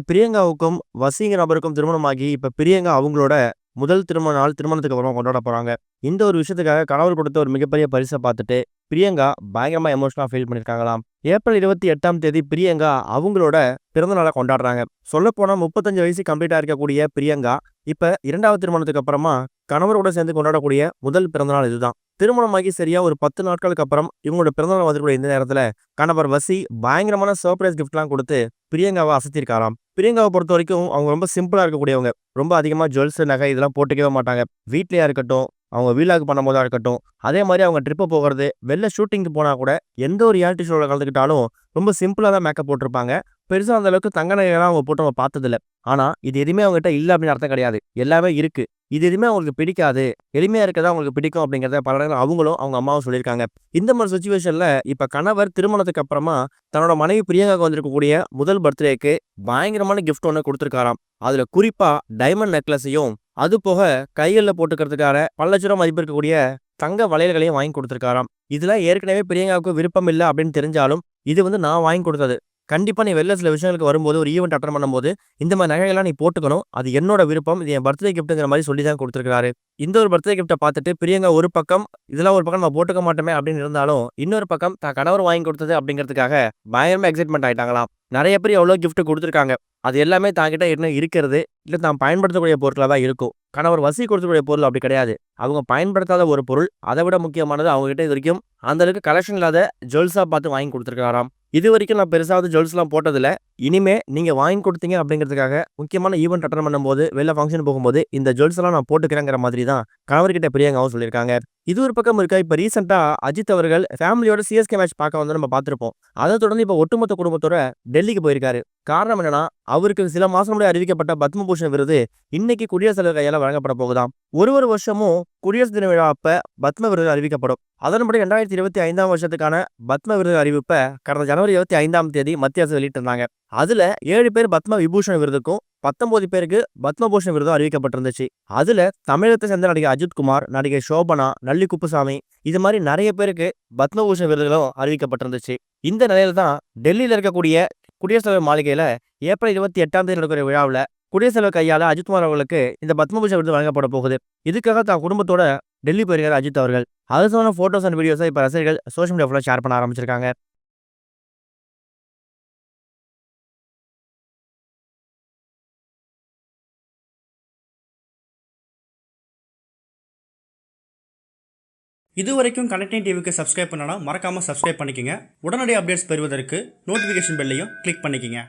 பிரியங்காவுக்கும் வசிங்கிற நபருக்கும் திருமணமாகி, இப்ப பிரியங்கா அவங்களோட முதல் திருமண நாள் திருமணத்துக்கு அப்புறமா கொண்டாட போறாங்க. இந்த ஒரு விஷயத்துக்காக கணவர் கொடுத்த ஒரு மிகப்பெரிய பரிச பார்த்துட்டு, பிரியங்கா பயங்கரமா எமோஷனலா ஃபீல் பண்ணியிருக்காங்களாம். ஏப்ரல் 28ஆம் தேதி பிரியங்கா அவங்களோட பிறந்த நாள கொண்டாடுறாங்க. சொல்லப்போனா 35 வயசு கம்ப்ளீட்டா இருக்கக்கூடிய பிரியங்கா, இப்ப 2வது திருமணத்துக்கு அப்புறமா கணவரோட சேர்ந்து கொண்டாடக்கூடிய முதல் பிறந்தநாள் இதுதான். திருமணமாகி சரியா ஒரு 10 நாட்களுக்கு அப்புறம் இவங்களோட பிறந்தநாள் வந்துக்கூடிய இந்த நேரத்துல, கணவர் வசி பயங்கரமான சர்ப்ரைஸ் கிஃப்ட்லாம் குடுத்து பிரியங்காவ அசத்தியிருக்காராம். பிரியங்காவ பொறுத்தவரைக்கும் அவங்க ரொம்ப சிம்பிளா இருக்கக்கூடியவங்க. ரொம்ப அதிகமா ஜுவல்ஸ், நகை இதெல்லாம் போட்டுக்கவே மாட்டாங்க. வீட்லயா இருக்கட்டும், அவங்க வீலாக் பண்ணும்போதா இருக்கட்டும், அதே மாரி அவங்க ட்ரிப்பு போகுறது, வெளில ஷூட்டிங்க்கு போனா கூட, எந்த ஒரு ரியாலிட்டி ஷோல கலந்துக்கிட்டாலும், ரொம்ப சிம்பிளா தான் மேக்கப் போட்டிருப்பாங்க. பெருசா அந்த அளவுக்கு தங்க நகைலாம் அவங்க போட்டு நம்ம பார்த்ததில்ல. ஆனா, இது எதுவுமே அவங்ககிட்ட இல்ல அப்படின்னு அர்த்தம் கிடையாது. எல்லாமே இருக்கு. இது எதுவுமே அவங்களுக்கு பிடிக்காது. எளிமையா இருக்கறது அவங்களுக்கு பிடிக்கும் அப்படிங்கிறத பல நேரம் அவங்களும், அவங்க அம்மாவும் சொல்லியிருக்காங்க. இந்த மாரி சிச்சுவேஷன்ல இப்ப கணவர் திருமணத்துக்கு அப்புறமா தன்னோட மனைவி பிரியங்காவுக்கு வந்திருக்கக்கூடிய முதல் பர்த்டேக்கு பயங்கரமான கிஃப்ட் ஒண்ணு குடுத்திருக்காராம். அதுல குறிப்பா டைமண்ட் நெக்லஸையும், அது போக கைகள்ல போட்டுக்கிறதுக்கான பல லட்ச ரூவா மதிப்பு இருக்கக்கூடிய தங்க வளையல்களையும் வாங்கி குடுத்திருக்காராம். இதெல்லாம் ஏற்கனவே பிரியங்காவுக்கு விருப்பம் இல்ல அப்படின்னு தெரிஞ்சாலும், இது நான் வாங்கி குடுத்தது. கண்டிப்பா நீ வெளில சில விஷயங்களுக்கு வரும்போது, ஒரு ஈவென்ட் அட்டெண்ட் பண்ணும்போது, இந்த மாரி நகைகள்லாம் நீ போட்டுக்கணும். அது என்னோட விருப்பம். இது என் பர்த்டே கிஃப்ட்ங்கிற மாரி சொல்லி தான் குடுத்திருக்காரு. இந்த ஒரு பர்த்டே கிஃப்ட்ட பார்த்துட்டு பிரியங்கா ஒரு பக்கம், இதெல்லாம் ஒரு பக்கம் நம்ம போட்டுக்க மாட்டோமே அப்படின்னு இருந்தாலும், இன்னொரு பக்கம் தான் கணவர் வாங்கி குடுத்தது அப்படிங்கிறதுக்காக பயங்கரமா எக்ஸைட்மென்ட் ஆயிட்டாங்களாம். நெறைய பேர் எவ்வளோ கிஃப்ட் குடுத்துருக்காங்க. அது எல்லாமே தான்கிட்ட என்ன இருக்கிறது, இல்ல தான் பயன்படுத்தக்கூடிய பொருட்களா தான் இருக்கும். கணவர் வசி கொடுக்கக்கூடிய பொருள் அப்படி கிடையாது. அவங்க பயன்படுத்தாத ஒரு பொருள். அத விட முக்கியமானது அவங்க கிட்ட இதுவரைக்கும் அந்த அளவுக்கு கலெக்ஷன் இல்லாத ஜுவல்ஸா பார்த்து வாங்கி குடுத்துருக்காராம். இதுவரைக்கும் நான் பெருசா ஜுவல்ஸ்லாம் போட்டதில்ல. இனிமே நீங்க வாங்கி குடுத்தீங்க அப்படிங்கிறதுக்காக, முக்கியமான ஈவென்ட் அட்டெண்ட் பண்ணும்போது, வெளில ஃபங்ஷன் போகும்போது, இந்த ஜுவல்ஸ் எல்லாம் நான் போட்டுக்கிறேங்கிற மாதிரி தான் கணவர்கிட்ட பிரியங்காவும் சொல்லியிருக்காங்க. இது ஒரு பக்கம் இருக்க, இப்ப ரீசென்ட்டா அஜித் அவர்கள் ஃபேமிலியோட சிஎஸ்கே மேட்ச் பார்க்க வந்து நம்ம பார்த்திருப்போம். அத தொடர்ந்து இப்ப ஒட்டுமொத்த குடும்பத்தோட டெல்லிக்கு போயிருக்காரு. காரணம் என்னன்னா, அவருக்கு சில மாசம் முன்னாடி அறிவிக்கப்பட்ட பத்மபூஷன் விருது இன்னைக்கு குடியரசுத் தலைவர் கையால வழங்கப்பட போகுதாம். ஒரு வருஷமும் குடியரசு தின விழா அப்ப பத்ம விருது அறிவிக்கப்படும். அதன்படி 2025ஆம் வருஷத்துக்கான பத்ம விருது அறிவிப்ப கடந்த ஜனவரி 25ஆம் தேதி மத்திய அரசு வெளியிட்டிருந்தாங்க. அதுல 7 பேர் பத்ம விபூஷன் விருதுக்கும், 19 பேருக்கு பத்மபூஷன் விருதும் அறிவிக்கப்பட்டிருந்துச்சு. அதுல தமிழகத்தை சேர்ந்த நடிகர் அஜித்குமார், நடிகை சோபனா, நல்லி குப்புசாமி இது மாரி நெறைய பேருக்கு பத்மபூஷன் விருதுகளும் அறிவிக்கப்பட்டிருந்துச்சு. இந்த நிலையில தான் டெல்லியில இருக்கக்கூடிய குடியரசுத் தலைவர் மாளிகையில ஏப்ரல் 28ஆம் தேதி நடக்கிற விழாவுல குடியரசுத் தலைவர் கையால அஜித்குமார் அவர்களுக்கு இந்த பத்மபூஷன் விருது வழங்கப்பட போகுது. இதுக்காக தான் குடும்பத்தோட டெல்லி போயிருக்காரு அஜித் அவர்கள். அது சொன்ன போட்டோஸ் அண்ட் வீடியோஸ இப்ப ரசிகர்கள் சோசியல் மீடியா ஃபுல்லா ஷேர் பண்ண ஆரம்பிச்சிருக்காங்க. இதுவரைக்கும் கனெக்டிங் டிவிக்கு சப்ஸ்கிரைப் பண்ணனா மறக்காம சப்ஸ்கிரைப் பண்ணிக்கங்க. உடனடி அப்டேட்ஸ் பெறுவதற்கு நோட்டிஃபிகேஷன் பெல்லையும் கிளிக் பண்ணிக்கங்க.